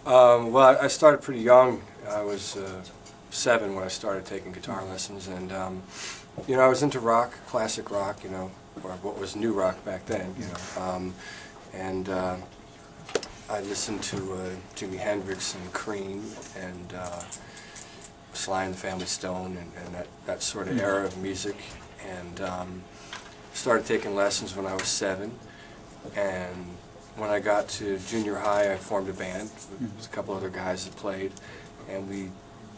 Well, I started pretty young. I was 7 when I started taking guitar lessons, and you know, I was into rock, classic rock, you know, or what was new rock back then, you know, and I listened to Jimi Hendrix and Cream and Sly and the Family Stone and that sort of era of music, and started taking lessons when I was 7, and when I got to junior high, I formed a band with a couple other guys that played, and we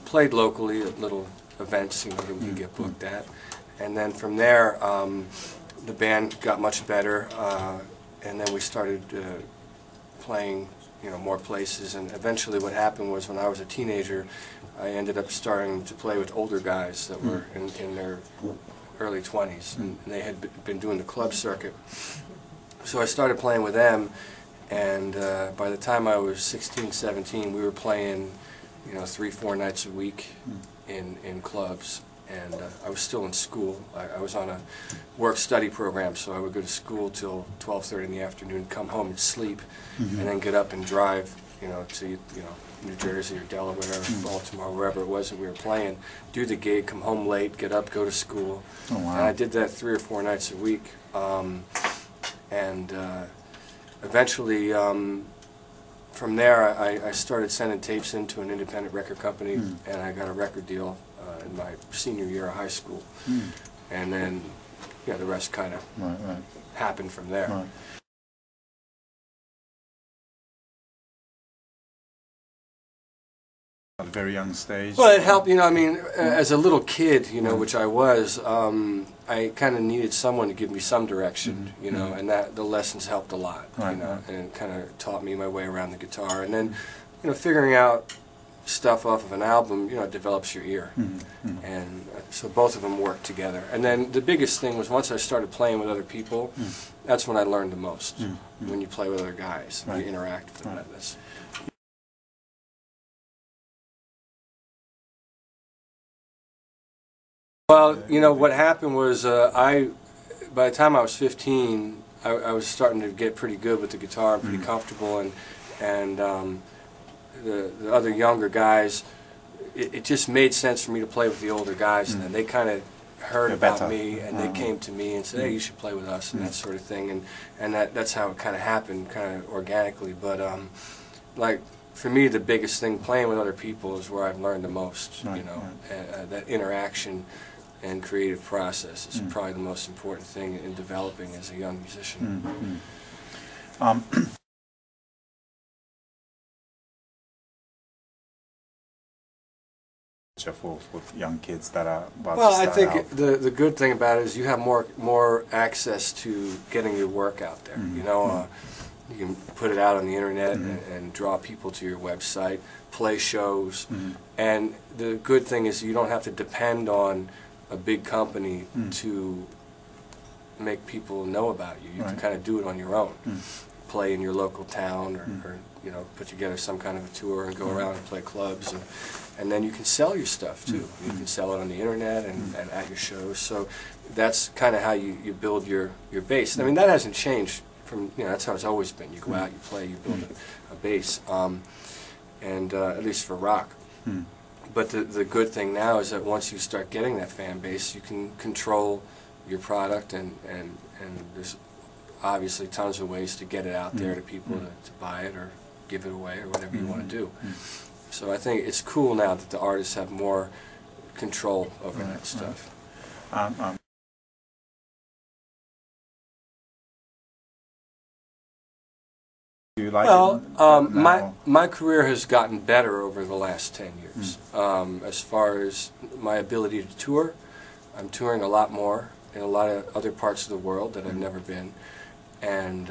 played locally at little events, you know, that we could get booked at. And then from there, the band got much better, and then we started playing, you know, more places. And eventually, what happened was, when I was a teenager, I ended up starting to play with older guys that were in their early 20s, and they had been doing the club circuit. So I started playing with them, and by the time I was 16, 17, we were playing, you know, 3-4 nights a week in clubs. And I was still in school. I was on a work-study program, so I would go to school till 12:30 in the afternoon, come home and sleep, and then get up and drive, you know, to New Jersey or Delaware or Baltimore, wherever it was that we were playing, do the gig, come home late, get up, go to school. Oh, wow. And I did that 3 or 4 nights a week. Eventually, from there, I started sending tapes into an independent record company, and I got a record deal in my senior year of high school. And then, yeah, the rest kind of happened from there. Right. At a very young stage? Well, it helped, you know, I mean, as a little kid, you know, which I was, I kind of needed someone to give me some direction, you know, and that the lessons helped a lot, you know, and kind of taught me my way around the guitar. And then, you know, figuring out stuff off of an album, you know, it develops your ear. And so both of them work together. And then the biggest thing was, once I started playing with other people, that's when I learned the most, when you play with other guys, you interact with them. That's, well, you know, what happened was, by the time I was 15, I was starting to get pretty good with the guitar and pretty comfortable, and the other younger guys, it just made sense for me to play with the older guys, and then they kind of heard about me, and they came to me and said, hey, you should play with us, and that sort of thing, and that's how it kind of happened, kind of organically. But like, for me, the biggest thing, playing with other people, is where I've learned the most, you know, that interaction and creative process is probably the most important thing in developing as a young musician. For young kids that are about well, to start I think out. the good thing about it is you have more access to getting your work out there. You know, you can put it out on the internet and draw people to your website, play shows, and the good thing is you don't have to depend on a big company to make people know about you. You can kind of do it on your own. Play in your local town, or you know, put together some kind of a tour and go around and play clubs, and then you can sell your stuff too. You can sell it on the internet and at your shows. So that's kind of how you build your base. I mean, that hasn't changed from, you know, that's how it's always been. You go out, you play, you build a base, and at least for rock. But the good thing now is that once you start getting that fan base, you can control your product, and there's obviously tons of ways to get it out there to people to buy it or give it away or whatever you want to do. So I think it's cool now that the artists have more control over that stuff. Do you like well, my career has gotten better over the last 10 years. As far as my ability to tour, I'm touring a lot more in a lot of other parts of the world that I've never been, and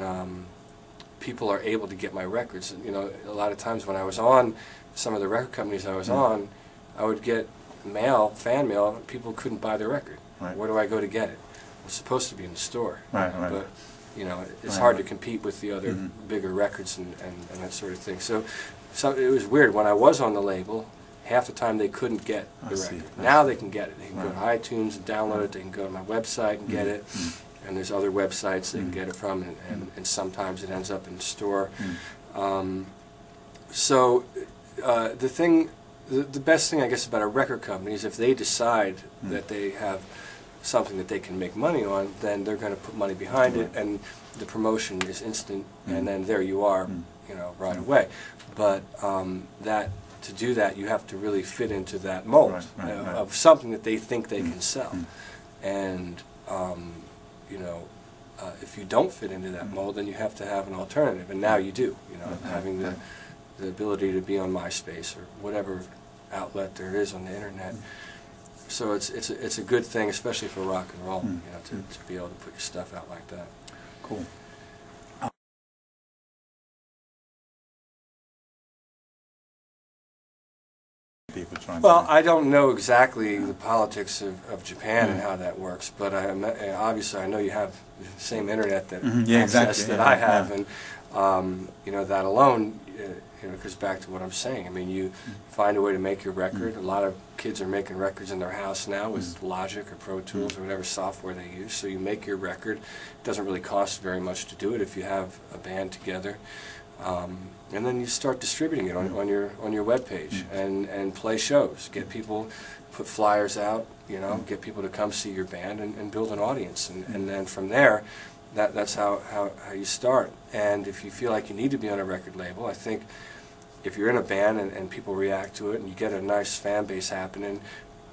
people are able to get my records. You know, a lot of times when I was on some of the record companies I was on, I would get mail, fan mail. People couldn't buy the record. Where do I go to get it? It's supposed to be in the store. But you know, it's hard to compete with the other bigger records and that sort of thing. So it was weird. When I was on the label, half the time they couldn't get the record. Now they can get it. They can go to iTunes and download it. They can go to my website and get it. And there's other websites they can get it from, and sometimes it ends up in the store. So the best thing I guess about a record company is if they decide that they have something that they can make money on, then they're going to put money behind it, and the promotion is instant, and then there you are, you know, right away. But to do that, you have to really fit into that mold of something that they think they can sell, and you know, if you don't fit into that mold, then you have to have an alternative, and now you do. You know, having the ability to be on MySpace or whatever outlet there is on the internet. So it's a good thing, especially for rock and roll, you know, to be able to put your stuff out like that. Cool. People trying Well, to... I don't know exactly the politics of Japan and how that works, but obviously I know you have the same internet that access that I have, and you know, that alone, you know, goes back to what I'm saying. I mean, you find a way to make your record. A lot of kids are making records in their house now with Logic or Pro Tools or whatever software they use. So you make your record. It doesn't really cost very much to do it if you have a band together. And then you start distributing it on your webpage and play shows. Get people, put flyers out, you know, get people to come see your band and build an audience. And then from there, that's how you start. And if you feel like you need to be on a record label, I think if you're in a band and people react to it and you get a nice fan base happening,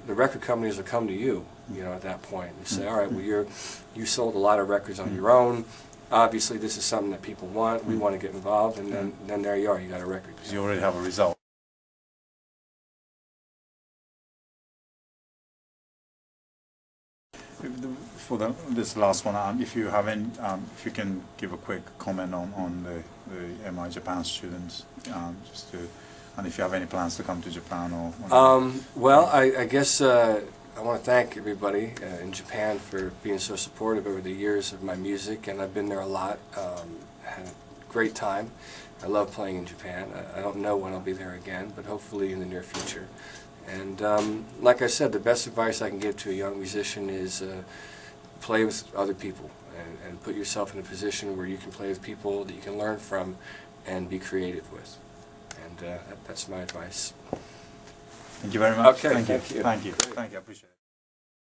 the record companies will come to you, you know, at that point and say, all right, well, you sold a lot of records on your own. Obviously, this is something that people want. We want to get involved, and then there you are. You got a record. Because you already have a result. For this last one, if you have any, if you can give a quick comment on the MI Japan students, just to, and if you have any plans to come to Japan or. Well, I guess I want to thank everybody in Japan for being so supportive over the years of my music, and I've been there a lot. Had a great time. I love playing in Japan. I don't know when I'll be there again, but hopefully in the near future. And like I said, the best advice I can give to a young musician is play with other people and put yourself in a position where you can play with people that you can learn from and be creative with. And that's my advice. Thank you very much. Okay, Thank you. thank you. Thank you. Thank you. I appreciate it.